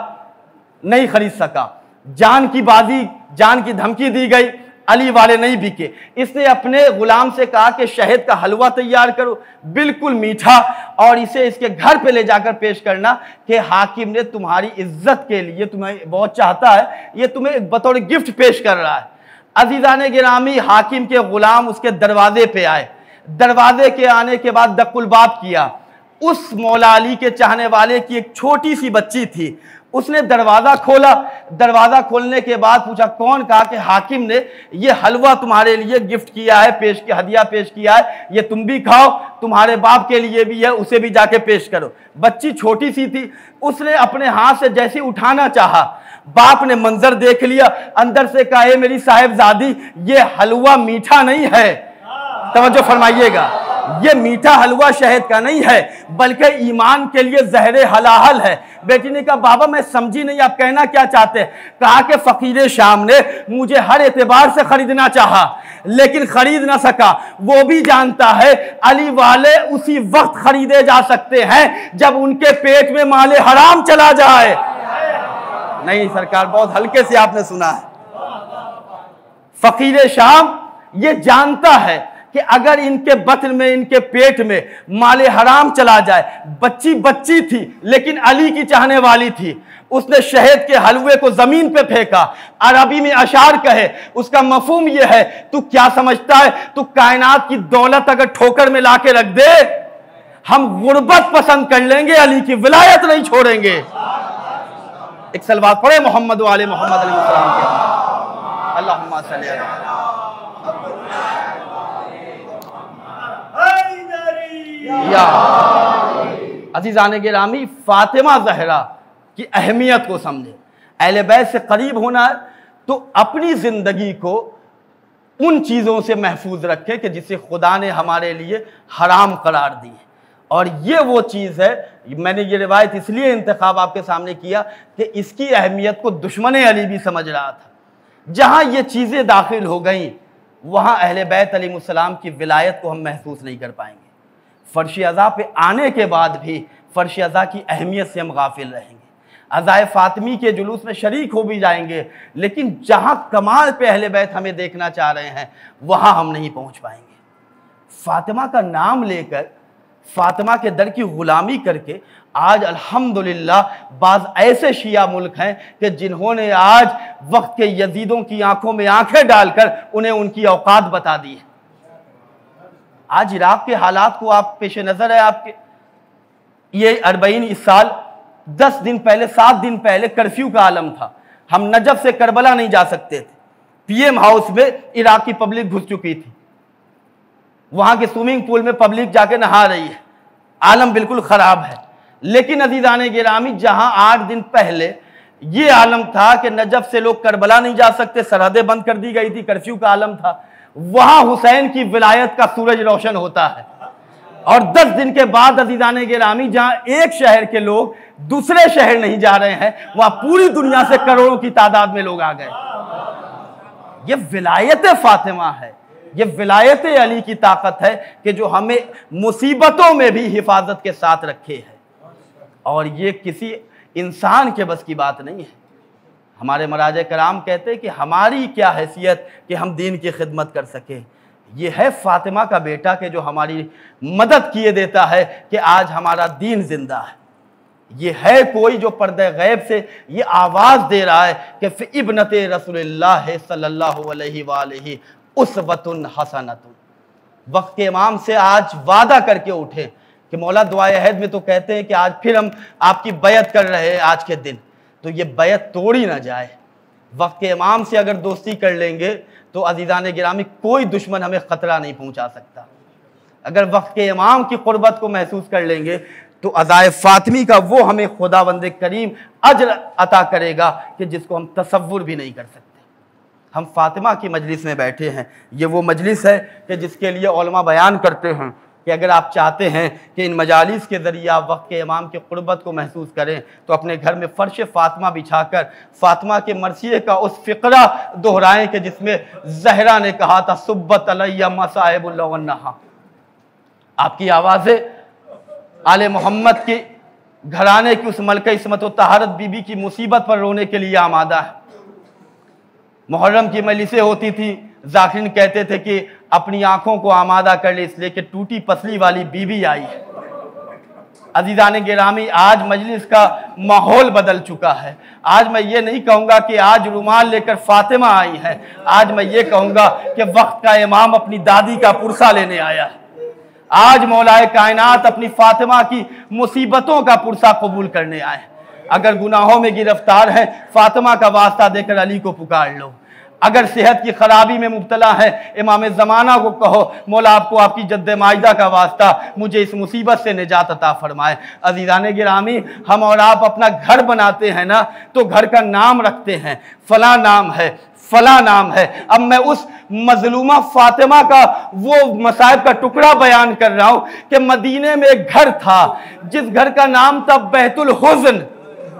नहीं खरीद सका। जान की बाजी, जान की धमकी दी गई, अली वाले नहीं बिके। इसने अपने गुलाम से कहा कि शहद का हलवा तैयार करो, बिल्कुल मीठा, और इसे इसके घर पे ले जाकर पेश करना कि हाकिम ने तुम्हारी इज्जत के लिए तुम्हें बहुत चाहता है, ये तुम्हें बतौर गिफ्ट पेश कर रहा है। अजीजान गिरामी, हाकिम के गुलाम उसके दरवाजे पे आए। दरवाजे के आने के बाद दक्कुल बाब किया। उस मौला अली के चाहने वाले की एक छोटी सी बच्ची थी, उसने दरवाजा खोला। दरवाजा खोलने के बाद पूछा कौन? कहा कि हाकिम ने ये हलवा तुम्हारे लिए गिफ्ट किया है, पेश किया, हदिया पेश किया है, ये तुम भी खाओ, तुम्हारे बाप के लिए भी है, उसे भी जाके पेश करो। बच्ची छोटी सी थी, उसने अपने हाथ से जैसे उठाना चाहा, बाप ने मंजर देख लिया, अंदर से कहा मेरी साहिबजादी, ये हलवा मीठा नहीं है, तवज्जो फरमाइएगा, ये मीठा हलवा शहद का नहीं है, बल्कि ईमान के लिए जहर हलाहल है। बेटी ने कहा बाबा मैं समझी नहीं, आप कहना क्या चाहते हैं? कहा कि फकीर शाम ने मुझे हर एतबार से खरीदना चाहा, लेकिन खरीद ना सका। वो भी जानता है अली वाले उसी वक्त खरीदे जा सकते हैं जब उनके पेट में माले हराम चला जाए। नहीं सरकार, बहुत हल्के से आपने सुना है। फकीर शाम ये जानता है कि अगर इनके बतन में, इनके पेट में माले हराम चला जाए, बच्ची बच्ची थी लेकिन अली की चाहने वाली थी, उसने शहद के हलवे को जमीन पे फेंका। अरबी में अशार कहे, उसका मफहूम यह है, तू क्या समझता है, तू कायनात की दौलत अगर ठोकर में लाके रख दे, हम गुर्बत पसंद कर लेंगे, अली की विलायत नहीं छोड़ेंगे। एक सलवात पढ़े मोहम्मद वाले मोहम्मद अलैहिस्सलाम के। अल्लाहुम्मा सल्ली अलैहि। अज़ीज़ान गिरामी, फातिमा ज़हरा की अहमियत को समझे। अहले बैत से करीब होना है तो अपनी ज़िंदगी को उन चीज़ों से महफूज रखे कि जिसे खुदा ने हमारे लिए हराम करार दी है। और ये वो चीज़ है, मैंने ये रिवायत इसलिए इंतखाब आपके सामने किया कि इसकी अहमियत को दुश्मन अली भी समझ रहा था। जहाँ ये चीज़ें दाखिल हो गई, वहाँ अहले बैत अलैहिस्सलाम की विलायत को हम महसूस नहीं कर पाएंगे। फर्श अज़ा पे आने के बाद भी फर्श अज़ा की अहमियत से हम गाफिल रहेंगे। अज़ाए फ़ातिमी के जुलूस में शरीक हो भी जाएंगे, लेकिन जहाँ कमाल पे अहले बैत हमें देखना चाह रहे हैं, वहाँ हम नहीं पहुँच पाएंगे। फ़ातिमा का नाम लेकर, फ़ातिमा के दर की ग़ुलामी करके आज अल्हम्दुलिल्लाह बाज़ ऐसे शिया मुल्क हैं कि जिन्होंने आज वक्त के यजीदों की आंखों में आंखें डालकर उन्हें उनकी औकात बता दी है। आज इराक के हालात को आप पेश नज़र है आपके, ये 40 इस साल 10 दिन पहले, 7 दिन पहले कर्फ्यू का आलम था। हम नजफ से करबला नहीं जा सकते थे। पीएम हाउस में इराक की पब्लिक घुस चुकी थी, वहां के स्विमिंग पूल में पब्लिक जाके नहा रही है, आलम बिल्कुल खराब है। लेकिन अज़ीज़ान गिरामी, जहां 8 दिन पहले ये आलम था कि नजफ से लोग करबला नहीं जा सकते, सरहदें बंद कर दी गई थी, कर्फ्यू का आलम था, वहां हुसैन की विलायत का सूरज रोशन होता है। और 10 दिन के बाद अज़ीज़ान गिरामी, जहां एक शहर के लोग दूसरे शहर नहीं जा रहे हैं, वहां पूरी दुनिया से करोड़ों की तादाद में लोग आ गए। ये विलायत फातिमा है, ये विलायत अली की ताकत है कि जो हमें मुसीबतों में भी हिफाजत के साथ रखे है। और ये किसी इंसान के बस की बात नहीं है। हमारे मराजे कराम कहते हैं कि हमारी क्या हैसियत कि हम दीन की खिदमत कर सके। ये है फातिमा का बेटा कि जो हमारी मदद किए देता है कि आज हमारा दीन जिंदा है। ये है कोई जो पर्दे गैब से ये आवाज़ दे रहा है कि इब्नते रसूलुल्लाह सल्लल्लाहु अलैहि वालैहि उसवतुन हसनतुन। वक्त के इमाम से आज वादा करके उठे कि मौला दुआए अहद में तो कहते हैं कि आज फिर हम आपकी बैत कर रहे हैं आज के दिन, तो ये बैत तोड़ी ना जाए। वक्त के इमाम से अगर दोस्ती कर लेंगे तो अज़ीज़ान गिरामी कोई दुश्मन हमें ख़तरा नहीं पहुंचा सकता। अगर वक्त के इमाम की क़ुर्बत को महसूस कर लेंगे तो अज़ाए फ़ातिमी का वो हमें खुदावंद करीम अज्र अता करेगा कि जिसको हम तसव्वुर भी नहीं कर सकते। हम फ़ातिमा की मजलिस में बैठे हैं। ये वो मजलिस है कि जिसके लिए उलमा बयान करते हैं कि अगर आप चाहते हैं कि इन मजालिस के ज़रिए आप वक्त के इमाम की क़ुर्बत को महसूस करें तो अपने घर में फ़र्श फ़ातिमा बिछाकर फ़ातिमा के मरसिए का उस फ़िक्रा दोहराएं कि जिसमें ज़हरा ने कहा था सुब्बत अलैया मसाइबुल वन्नहा। आपकी आवाज़ें आले मोहम्मद की घराने की उस मलका इस्मत व तहारत बीबी की मुसीबत पर रोने के लिए आमादा है। मुहर्रम की मजलिसें होती थी, ज़ाकिरीन कहते थे कि अपनी आंखों को आमादा कर ले, इसलिए कि टूटी पसली वाली बीबी आई है। अजीज़ान गिरामी, आज मजलिस का माहौल बदल चुका है। आज मैं ये नहीं कहूँगा कि आज रुमाल लेकर फातिमा आई है, आज मैं ये कहूँगा कि वक्त का इमाम अपनी दादी का पुरसा लेने आया है। आज मौलाए कायनात अपनी फातिमा की मुसीबतों का पुरसा कबूल करने आए। अगर गुनाहों में गिरफ्तार है, फातिमा का वास्ता देकर अली को पुकार लो। अगर सेहत की खराबी में मुब्तला है, इमाम ज़माना को कहो, मौला आपको आपकी जद्द माइदा का वास्ता, मुझे इस मुसीबत से निजात अता फरमाए। अज़ीज़ान गिरामी, हम और आप अपना घर बनाते हैं ना, तो घर का नाम रखते हैं, फला नाम है, फला नाम है। अब मैं उस मजलूमा फातिमा का वो मसाइब का टुकड़ा बयान कर रहा हूं कि मदीने में एक घर था जिस घर का नाम था बैतुल हुज़्न।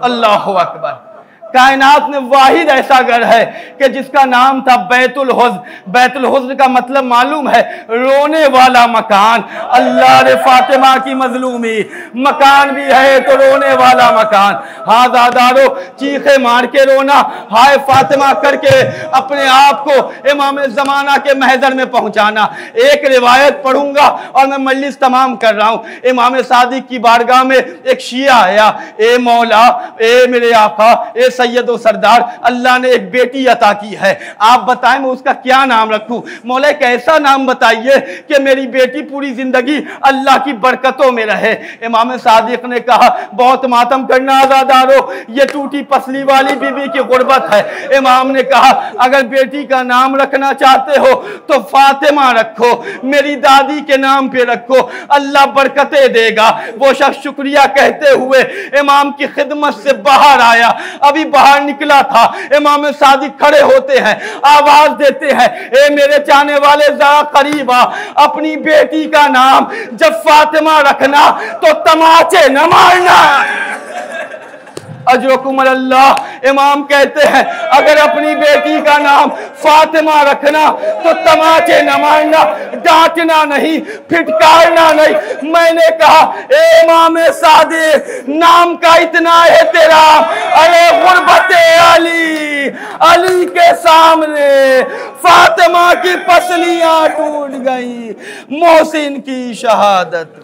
अल्लाहु अकबर। कायनात में वाहिद ऐसा घर है कि जिसका नाम था बैतुल हुज़्न। बैतुल हुज़्न का मतलब मालूम है, रोने वाला मकान। अल्लाह रे फातिमा की मजलूमी, मकान भी है तो रोने वाला मकान। हाँ दादारो, चीखे मार के रोना, हाय फातिमा करके अपने आप को इमाम ज़माना के महज़र में पहुंचाना। एक रिवायत पढ़ूंगा और मैं मजलिस तमाम कर रहा हूं। इमाम सादिक की बारगाह में एक शिया आया, ए मौला, ए मेरे आका, ए सैयद व सरदार, अल्लाह ने एक बेटी अता की है, आप बताएं मैं उसका क्या नाम रखूं। मौला एक ऐसा नाम बताइए कि मेरी बेटी पूरी जिंदगी अल्लाह की बरकतों में रहे। इमाम सादिक ने कहा, बहुत मातम करना आज़ादारो, ये टूटी पसली वाली बीबी की गुर्बत है। इमाम ने कहा, अगर बेटी का नाम रखना चाहते हो तो फातिमा रखो, मेरी दादी के नाम पे रखो, अल्लाह बरकतें देगा। वो शख्स शुक्रिया कहते हुए इमाम की खिदमत से बाहर आया। अभी बाहर निकला था, इमाम सादिक खड़े होते हैं, आवाज देते हैं, ए मेरे चाहने वाले जरा करीब आ, अपनी बेटी का नाम जब फातिमा रखना तो तमाचे न मारना। अजरकुम अल्लाह। इमाम कहते हैं, अगर अपनी बेटी का नाम फातिमा रखना तो तमाचे न मारना, डांटना नहीं, फिटकारना नहीं। मैंने कहा, ए इमाम सादिक, नाम का इतना है तेरा, अरे गुरबते अली, अली के सामने फातिमा की पसलियां टूट गई, मोहसिन की शहादत।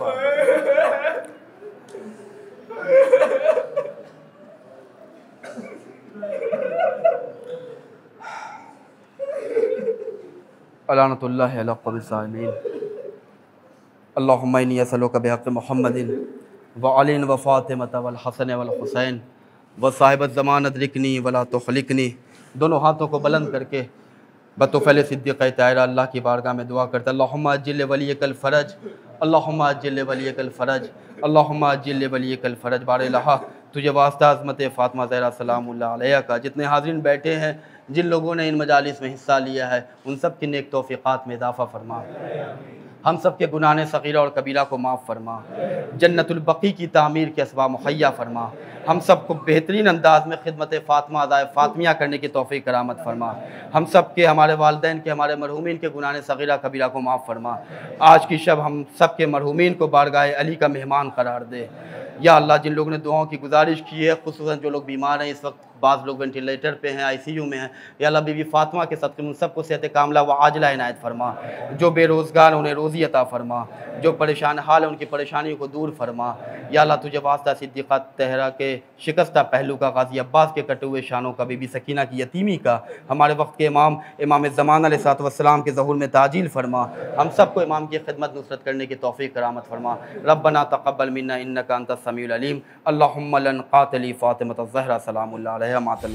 अलानतुल्लाहि अला क़ब्रिस्सालिमीन। अल्लाहुम्मा इन्नी असअलुका बिहक़्क़ि मुहम्मदिन व अलीन व फ़ातिमता वल हसन वल हुसैन व साहिबत ज़मान अदरिकनी वला तुख़लिकनी। दोनों हाथों को बुलंद करके बतौफ़ैल सिद्दीक़ ताहिरा अल्लाह की बारगाह में दुआ करते, अल्लाहुम्मा अज्जिल वलियकल फ़रज, अल्लाहुम्मा अज्जिल वलियकल फ़रज, अल्लाहुम्मा अज्जिल वलियकल फ़रज। बारिल्लाह, तुझे वास्ता अज़मत फ़ातिमा ज़हरा सलामुल्लाह अलैहा का। जितने हाज़रीन बैठे हैं, जिन लोगों ने इन मजालिस में हिस्सा लिया है, उन सब की नेक तौफ़ीक़ात में इज़ाफ़ा फरमा, हम सब के गुनाह सग़ीरा और कबीरा को माफ़ फरमा, जन्नतुल बक़ी की तामीर के असबाब मुहैया फरमा, हम सब को बेहतरीन अंदाज़ में खिदमत फ़ातिमा अदाए फ़ातिमिया करने की तौफ़ीक़ करामत फरमा। हम सब के, हमारे वालिदैन के, हमारे मरहूमीन के गुनाह सग़ीरा कबीरा को माफ़ फरमा। आज की शब हम सब के मरहूमीन को बारगाह अली का मेहमान करार दे। या अल्लाह, जिन लोगों ने दुआओं की गुजारिश की है, ख़ुसूसन जो लोग बीमार हैं इस वक्त, बाज़ लोग वेंटिलेटर पे हैं, ICU में हैं, या अल्लाह बीबी फ़ातिमा के सदक़े उन सबको सेहत कामला व आजिला इनायत फरमा। जो बेरोज़गार उन्हें रोज़ी अता फरमा, जो परेशान हाल है उनकी परेशानियों को दूर फरमा। या अल्लाह, तुझे वास्ता सिद्दीक़ा तहरा के शिकस्ता पहलू का, गाज़ी अब्बास के कटे हुए शानों का, बीबी सकीना की यतीमी का, हमारे वक्त के इमाम इमाम ज़मान अलैहिस्सलाम के ज़हूर में ताजील फरमा। हम सबको इमाम की खिदमत नुसरत करने की तौफ़ीक़ करामत फरमा। रब्बना तक़ब्बल मिन्ना इन्नका अंतस समीउल अलीम। अल्लाहुम्मा लन क़ातिली फ़ातिमा ज़हरा सलामुल्लाह अलैहा मातल।